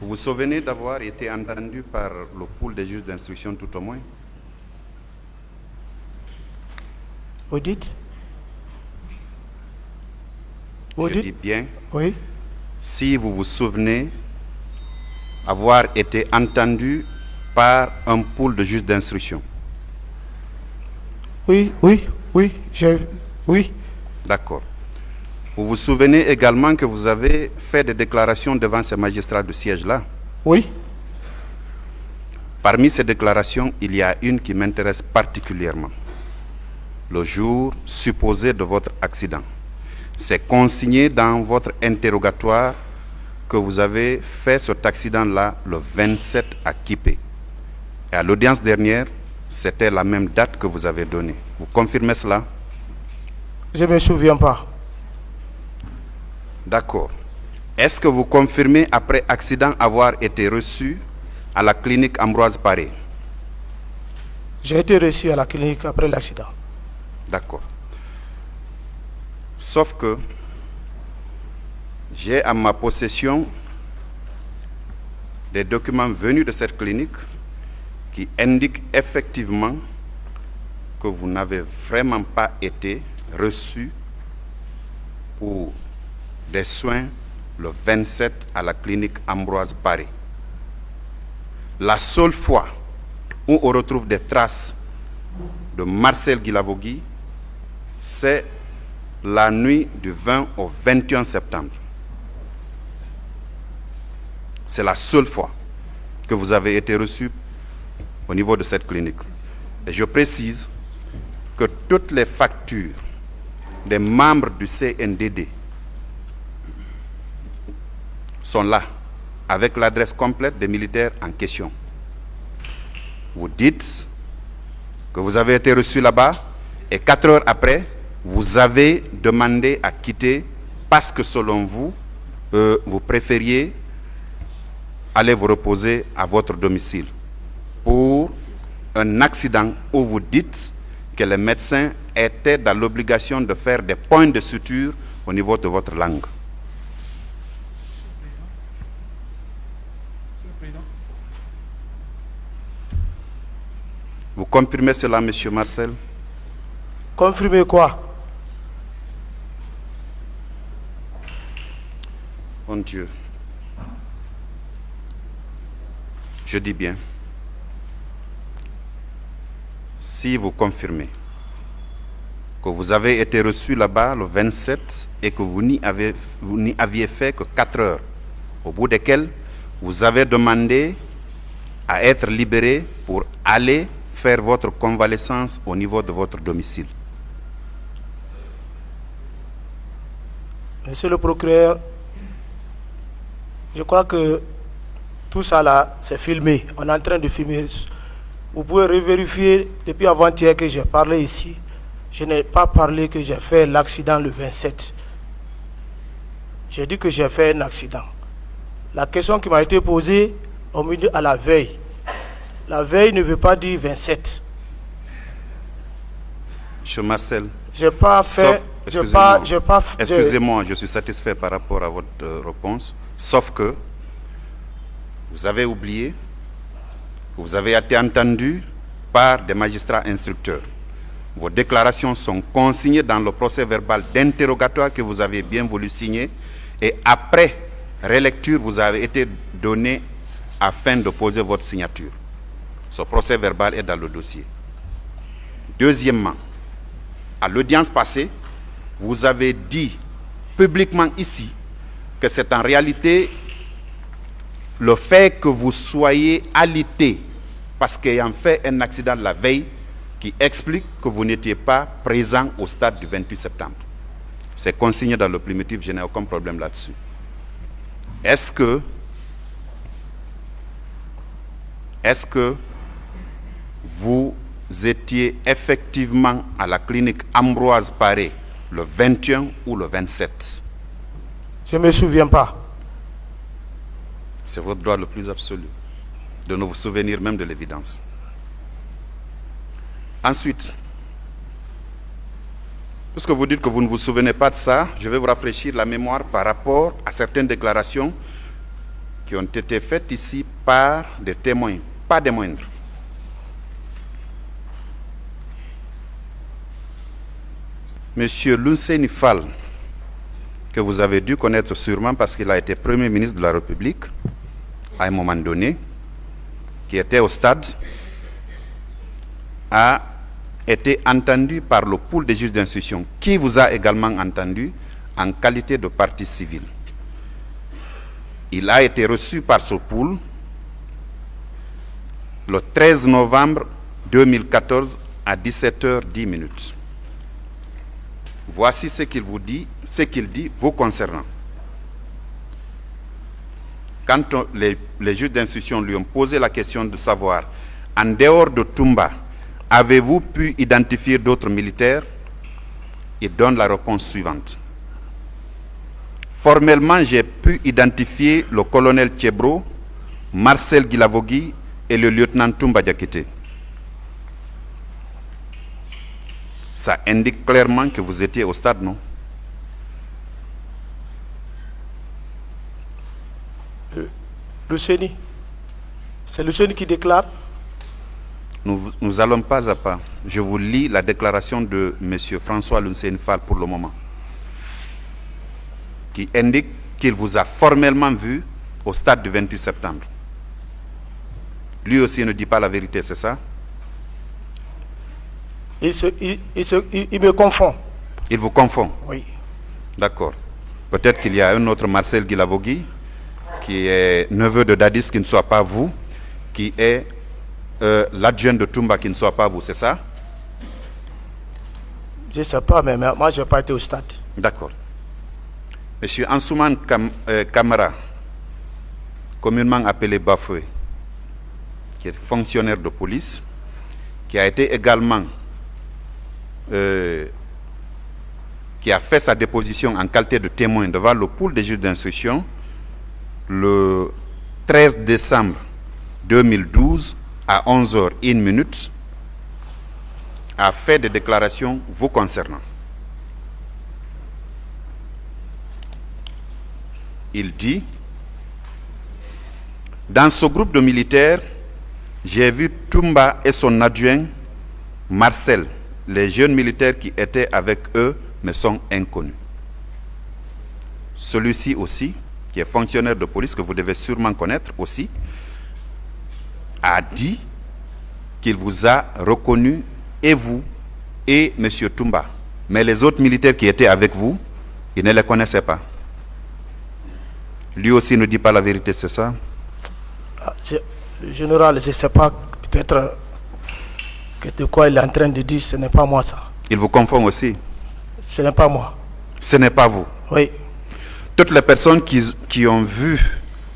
Vous vous souvenez d'avoir été entendu par le pool des juges d'instruction tout au moins? Vous dites? Je dis bien, Oui. si vous vous souvenez avoir été entendu par un pool de juges d'instruction. Oui. Oui. D'accord. Vous vous souvenez également que vous avez fait des déclarations devant ces magistrats de siège-là? Oui. Parmi ces déclarations, il y a une qui m'intéresse particulièrement. Le jour supposé de votre accident. C'est consigné dans votre interrogatoire que vous avez fait cet accident-là le 27 à Kipé. Et à l'audience dernière, c'était la même date que vous avez donnée. Vous confirmez cela? Je ne me souviens pas. D'accord. Est-ce que vous confirmez après accident avoir été reçu à la clinique Ambroise Paré? J'ai été reçu à la clinique après l'accident. D'accord. Sauf que j'ai à ma possession des documents venus de cette clinique qui indiquent effectivement que vous n'avez vraiment pas été reçu pour des soins le 27 à la clinique Ambroise Paré. La seule fois où on retrouve des traces de Marcel Guilavogui, c'est la nuit du 20 au 21 septembre. C'est la seule fois que vous avez été reçu au niveau de cette clinique. Et je précise que toutes les factures des membres du CNDD sont là, avec l'adresse complète des militaires en question. Vous dites que vous avez été reçu là-bas et 4 heures après, vous avez demandé à quitter parce que selon vous, vous préfériez aller vous reposer à votre domicile pour un accident où vous dites que les médecins étaient dans l'obligation de faire des points de suture au niveau de votre langue. Vous confirmez cela, monsieur Marcel? Confirmer quoi? Mon Dieu. Je dis bien, si vous confirmez que vous avez été reçu là-bas le 27 et que vous n'y aviez fait que 4 heures, au bout desquelles vous avez demandé à être libéré pour aller faire votre convalescence au niveau de votre domicile. Monsieur le procureur, je crois que tout ça là, c'est filmé. On est en train de filmer. Vous pouvez revérifier depuis avant-hier que j'ai parlé ici. Je n'ai pas parlé que j'ai fait l'accident le 27. J'ai dit que j'ai fait un accident. La question qui m'a été posée au milieu à la veille. La veille ne veut pas dire 27. Monsieur Marcel, j'ai pas fait. Excusez-moi, je suis satisfait par rapport à votre réponse, sauf que vous avez oublié que vous avez été entendu par des magistrats instructeurs. Vos déclarations sont consignées dans le procès verbal d'interrogatoire que vous avez bien voulu signer et après relecture, vous avez été donné afin de poser votre signature. Ce procès verbal est dans le dossier. Deuxièmement, à l'audience passée, vous avez dit publiquement ici que c'est en réalité le fait que vous soyez alité parce qu'ayant fait un accident la veille qui explique que vous n'étiez pas présent au stade du 28 septembre. C'est consigné dans le primitif, je n'ai aucun problème là-dessus. Est-ce que vous étiez effectivement à la clinique Ambroise Paré le 21 ou le 27? Je ne me souviens pas. C'est votre droit le plus absolu de ne vous souvenir même de l'évidence. Ensuite, puisque vous dites que vous ne vous souvenez pas de ça, je vais vous rafraîchir la mémoire par rapport à certaines déclarations qui ont été faites ici par des témoins, pas des moindres. Monsieur Lousseini Fall, que vous avez dû connaître sûrement parce qu'il a été Premier ministre de la République à un moment donné, qui était au stade, a été entendu par le pool des juges d'instruction, qui vous a également entendu en qualité de partie civile. Il a été reçu par ce pool le 13 novembre 2014 à 17h10. Voici ce qu'il vous dit, ce qu'il dit vous concernant. Quand les juges d'instruction lui ont posé la question de savoir, en dehors de Toumba, avez-vous pu identifier d'autres militaires? Il donne la réponse suivante. Formellement, j'ai pu identifier le colonel Thiebro, Marcel Guilavogui et le lieutenant Toumba Diakité. Ça indique clairement que vous étiez au stade, non? Lousseini, c'est Lousseini qui déclare. Nous allons pas à pas. Je vous lis la déclaration de M. François Lousseini Fall pour le moment, qui indique qu'il vous a formellement vu au stade du 28 septembre. Lui aussi ne dit pas la vérité, c'est ça? Il me confond. Il vous confond? Oui. D'accord. Peut-être qu'il y a un autre Marcel Guilavogui, qui est neveu de Dadis, qui ne soit pas vous, qui est l'adjoint de Toumba, qui ne soit pas vous, c'est ça? Je ne sais pas, mais moi, je n'ai pas été au stade. D'accord. Monsieur Ansouman Kamara, communément appelé Bafoué, qui est fonctionnaire de police, qui a été également qui a fait sa déposition en qualité de témoin devant le pool des juges d'instruction le 13 décembre 2012 à 11h01, a fait des déclarations vous concernant. Il dit, dans ce groupe de militaires, j'ai vu Toumba et son adjoint Marcel. Les jeunes militaires qui étaient avec eux me sont inconnus. Celui-ci aussi, qui est fonctionnaire de police, que vous devez sûrement connaître aussi, a dit qu'il vous a reconnu, et vous, et M. Toumba. Mais les autres militaires qui étaient avec vous, il ne les connaissait pas. Lui aussi ne dit pas la vérité, c'est ça? Le général, je ne sais pas, peut-être de quoi il est en train de dire, ce n'est pas moi ça. Il vous confond aussi? Ce n'est pas moi. Ce n'est pas vous? Oui. Toutes les personnes qui ont vu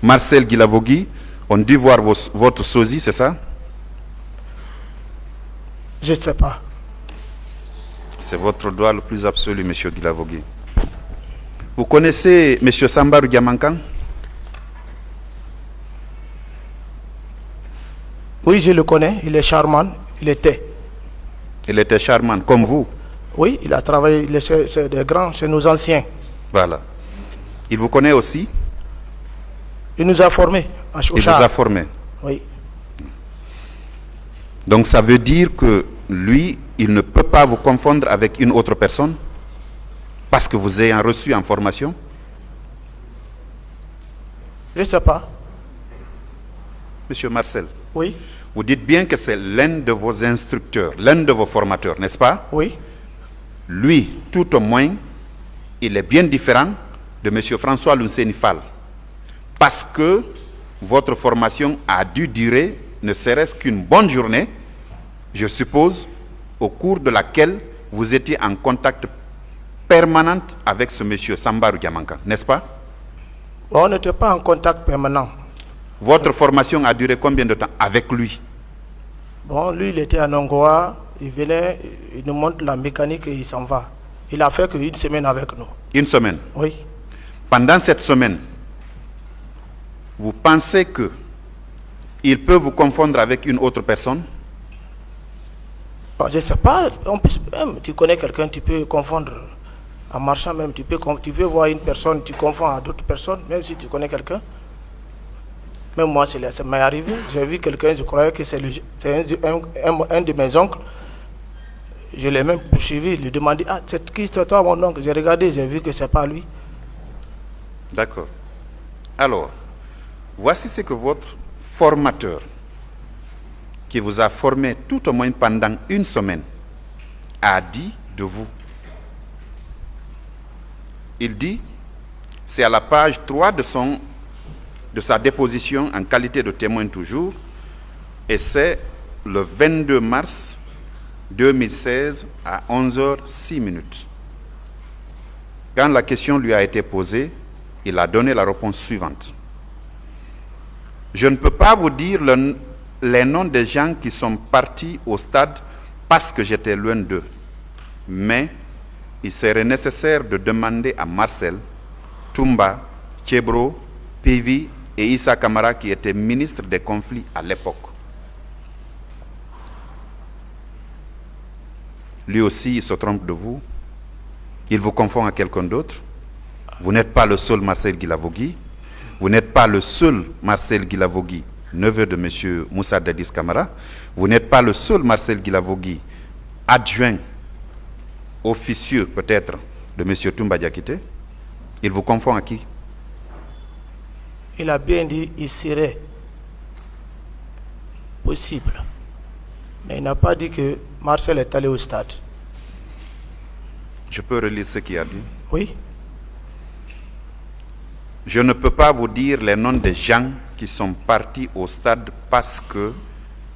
Marcel Guilavogui ont dû voir votre sosie, c'est ça? Je ne sais pas. C'est votre droit le plus absolu, M. Guilavogui. Vous connaissez M. Sambarou Diamankan? Oui, je le connais. Il est charmant. Il était. Il était charmant, comme vous? Oui, il a travaillé chez des grands, chez nos anciens. Voilà. Il vous connaît aussi? Il nous a formés. Il vous a formé? Oui. Donc ça veut dire que lui, il ne peut pas vous confondre avec une autre personne parce que vous ayez reçu en formation? Je ne sais pas. Monsieur Marcel? Oui. Vous dites bien que c'est l'un de vos instructeurs, l'un de vos formateurs, n'est-ce pas? Oui. Lui, tout au moins, il est bien différent de M. François Lousseini Fall. Parce que votre formation a dû durer ne serait-ce qu'une bonne journée, je suppose, au cours de laquelle vous étiez en contact permanent avec ce monsieur Sambarou Diamankan, n'est-ce pas? On n'était pas en contact permanent. Votre formation a duré combien de temps avec lui? Bon, lui, il était à Nongoa, il venait, il nous montre la mécanique et il s'en va. Il a fait qu'une semaine avec nous. Une semaine? Oui. Pendant cette semaine, vous pensez que il peut vous confondre avec une autre personne? Bon, je ne sais pas, même, tu connais quelqu'un, tu peux confondre. En marchant même, tu peux voir une personne, tu confonds à d'autres personnes, même si tu connais quelqu'un. Même moi, ça m'est arrivé. J'ai vu quelqu'un, je croyais que c'est un de mes oncles. Je l'ai même poursuivi, lui demandé, ah, c'est qui c'est toi mon oncle? J'ai regardé, j'ai vu que c'est pas lui. D'accord. Alors, voici ce que votre formateur, qui vous a formé tout au moins pendant une semaine, a dit de vous. Il dit, c'est à la page 3 de sa déposition en qualité de témoin toujours, et c'est le 22 mars 2016 à 11h06. Quand la question lui a été posée, il a donné la réponse suivante. Je ne peux pas vous dire les noms des gens qui sont partis au stade parce que j'étais loin d'eux, mais il serait nécessaire de demander à Marcel, Toumba, Tchebro, Pivi et Issa Kamara qui étaient ministres des conflits à l'époque. Lui aussi, il se trompe de vous. Il vous confond à quelqu'un d'autre. Vous n'êtes pas le seul Marcel Guilavogui. Vous n'êtes pas le seul Marcel Guilavogui, neveu de M. Moussa Dadis Kamara. Vous n'êtes pas le seul Marcel Guilavogui, adjoint, officieux peut-être, de M. Toumba Diakité. Il vous confond à qui? Il a bien dit il serait possible. Mais il n'a pas dit que Marcel est allé au stade. Je peux relire ce qu'il a dit? Oui. Je ne peux pas vous dire les noms des gens qui sont partis au stade parce que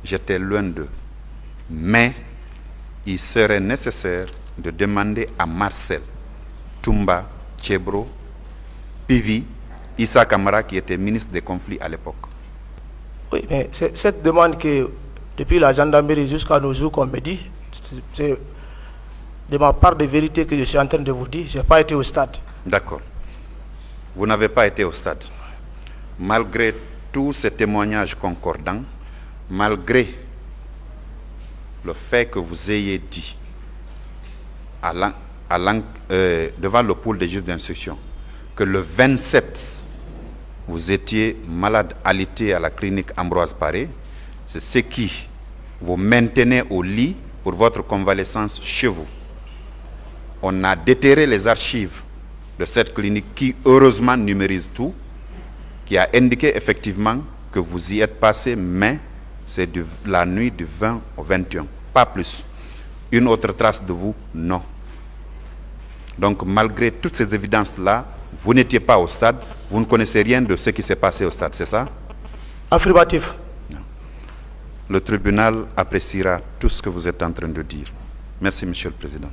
j'étais loin d'eux. Mais il serait nécessaire de demander à Marcel, Toumba, Tchebro, Pivi, Issa Kamara qui était ministre des conflits à l'époque. Oui, mais cette demande que depuis la gendarmerie jusqu'à nos jours qu'on me dit, c'est de ma part de vérité que je suis en train de vous dire, je n'ai pas été au stade. D'accord. Vous n'avez pas été au stade. Malgré tous ces témoignages concordants, malgré le fait que vous ayez dit devant le pôle des juges d'instruction que le 27, vous étiez malade alité à la clinique Ambroise Paré, c'est ce qui vous maintenait au lit pour votre convalescence chez vous. On a déterré les archives de cette clinique qui, heureusement, numérise tout, qui a indiqué effectivement que vous y êtes passé, mais c'est la nuit du 20 au 21, pas plus. Une autre trace de vous, non. Donc, malgré toutes ces évidences-là, vous n'étiez pas au stade, vous ne connaissez rien de ce qui s'est passé au stade, c'est ça? Affirmatif. Non. Le tribunal appréciera tout ce que vous êtes en train de dire. Merci, Monsieur le Président.